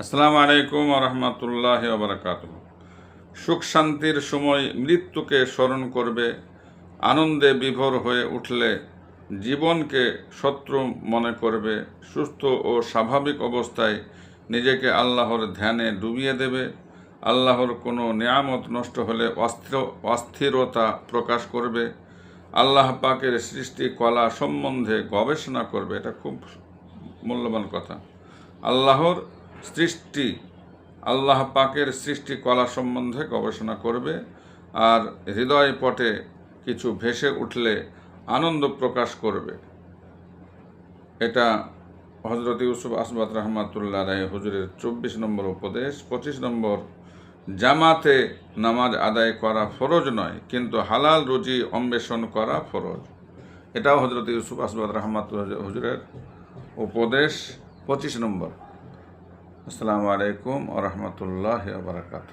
আসসালামু আলাইকুম রহমতুল্লাহ বারাকাতুহু। সুখ শান্তির সময় মৃত্যুকে স্মরণ করবে। আনন্দে বিভোর হয়ে উঠলে জীবনকে শত্রু মনে করবে। সুস্থ ও স্বাভাবিক অবস্থায় নিজেকে আল্লাহর ধ্যানে ডুবিয়ে দেবে। আল্লাহর কোনো নিয়ামত নষ্ট হলে অস্থিরতা প্রকাশ করবে। আল্লাহ পাকের সৃষ্টি কলা সম্বন্ধে গবেষণা করবে। এটা খুব মূল্যবান কথা। আল্লাহ পাকের সৃষ্টি কলা সম্বন্ধে গবেষণা করবে। আর হৃদয় পটে কিছু ভেসে উঠলে আনন্দ প্রকাশ করবে। এটা হজরত ইউসুফ আসবাত রহমাতুল্লাহ আলাইহি হুজুরের 24 নম্বর উপদেশ। 25 নম্বর, জামাতে নামাজ আদায় করা ফরজ নয়, কিন্তু হালাল রুজি অন্বেষণ করা ফরজ। এটাও হজরত ইউসুফ আসবাত রহমাতুল্লাহ হুজুরের উপদেশ 25 নম্বর। আসসালামু আলাইকুম ওয়া রাহমাতুল্লাহি ওয়া বারাকাতুহু।